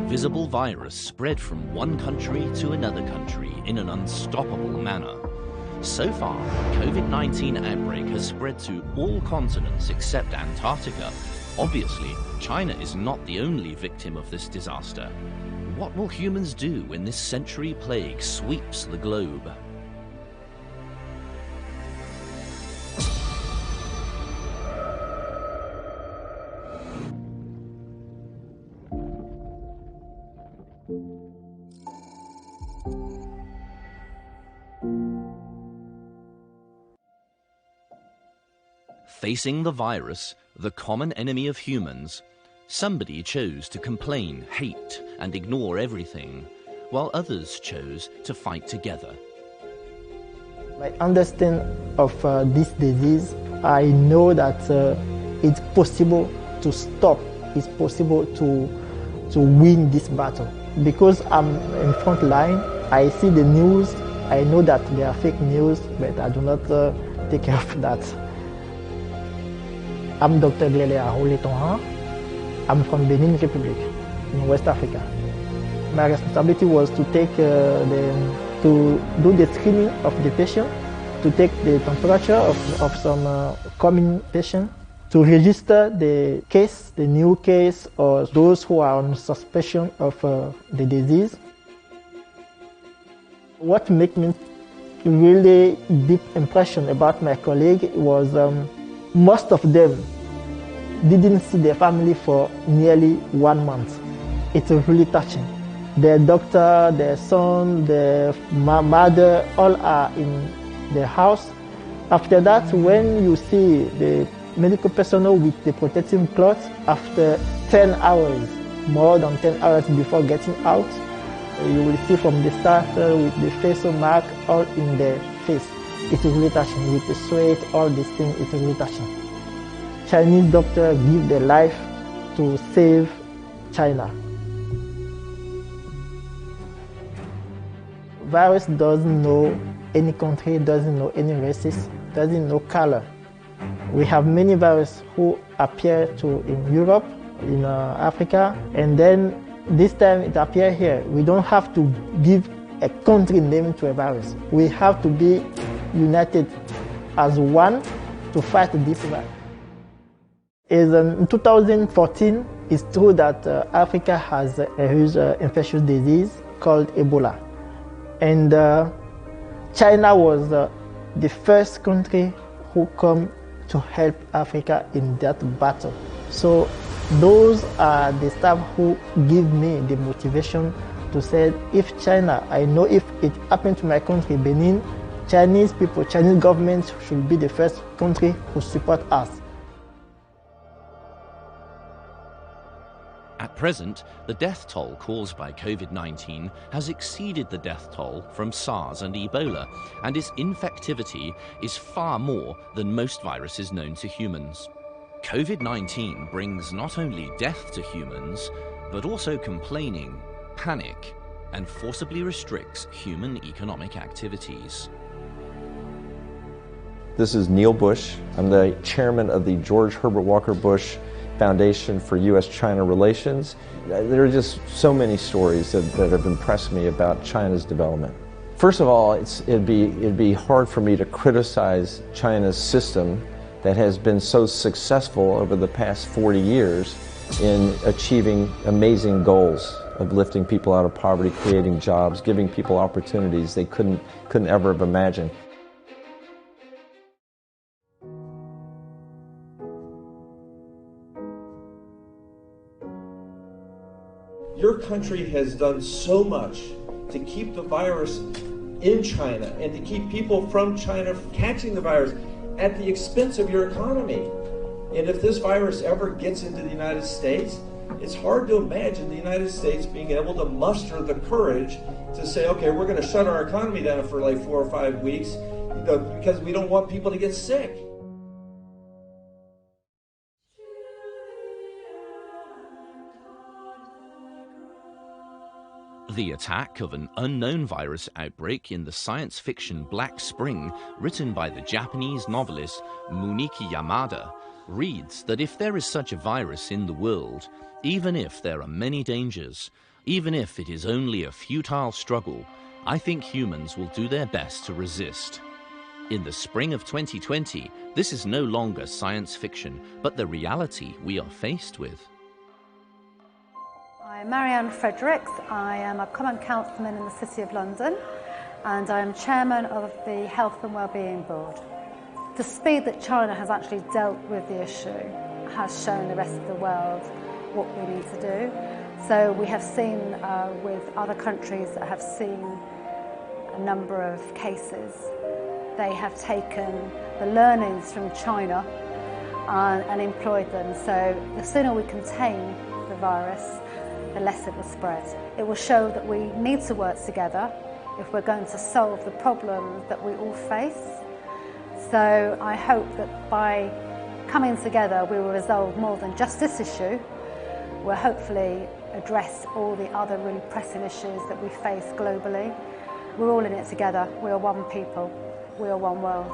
invisible virus spread from one country to another country in an unstoppable manner. So far, COVID-19 outbreak has spread to all continents except Antarctica. Obviously, China is not the only victim of this disaster. What will humans do when this century plague sweeps the globe? Facing the virus, the common enemy of humans, somebody chose to complain, hate, and ignore everything, while others chose to fight together. My understanding of this disease, I know that it's possible to stop, it's possible to win this battle. Because I'm in front line, I see the news, I know that they are fake news, but I do not take care of that. I'm Dr. Leton. I'm from Benin Republic in West Africa. My responsibility was to take to do the screening of the patient, to take the temperature of some coming patient, to register the case, the new case, or those who are on suspicion of the disease. What made me really deep impression about my colleague was most of them didn't see their family for nearly 1 month. It's really touching. Their doctor, their son, their mother, all are in their house. After that, when you see the medical personnel with the protective cloth, after 10 hours, more than 10 hours before getting out, you will see from the start with the facial mark all in their face. It's really touching. With the sweat, all these things, it's really touching. Chinese doctors give their life to save China. Virus doesn't know any country, doesn't know any races, doesn't know color. We have many viruses who appear in Europe, in Africa, and then this time it appears here. We don't have to give a country name to a virus. We have to be united as one to fight this virus. In 2014, it's true that Africa has a huge infectious disease called Ebola. And China was the first country who came to help Africa in that battle. So those are the staff who give me the motivation to say, if China, I know if it happened to my country, Benin, Chinese people, Chinese government should be the first country who support us. At present, the death toll caused by COVID-19 has exceeded the death toll from SARS and Ebola, and its infectivity is far more than most viruses known to humans. COVID-19 brings not only death to humans, but also complaining, panic, and forcibly restricts human economic activities. This is Neil Bush. I'm the chairman of the George Herbert Walker Bush Foundation for U.S.-China Relations. There are just so many stories that have impressed me about China's development. First of all, it'd be hard for me to criticize China's system that has been so successful over the past 40 years in achieving amazing goals of lifting people out of poverty, creating jobs, giving people opportunities they couldn't ever have imagined. Your country has done so much to keep the virus in China and to keep people from China catching the virus at the expense of your economy. And if this virus ever gets into the United States, it's hard to imagine the United States being able to muster the courage to say, okay, we're going to shut our economy down for like 4 or 5 weeks, because we don't want people to get sick. The attack of an unknown virus outbreak in the science fiction Black Spring, written by the Japanese novelist Muniki Yamada, reads that if there is such a virus in the world, even if there are many dangers, Even if it is only a futile struggle, I think humans will do their best to resist. In the spring of 2020, this is no longer science fiction, but the reality we are faced with. I'm Marianne Fredericks. I am a Common Councilman in the City of London, and I am Chairman of the Health and Wellbeing Board. The speed that China has actually dealt with the issue has shown the rest of the world what we need to do. So we have seen with other countries that have seen a number of cases, they have taken the learnings from China and employed them. So the sooner we contain the virus, the less it will spread. It will show that we need to work together if we're going to solve the problems that we all face. So I hope that by coming together we will resolve more than just this issue. We'll hopefully address all the other really pressing issues that we face globally. We're all in it together. We are one people. We are one world.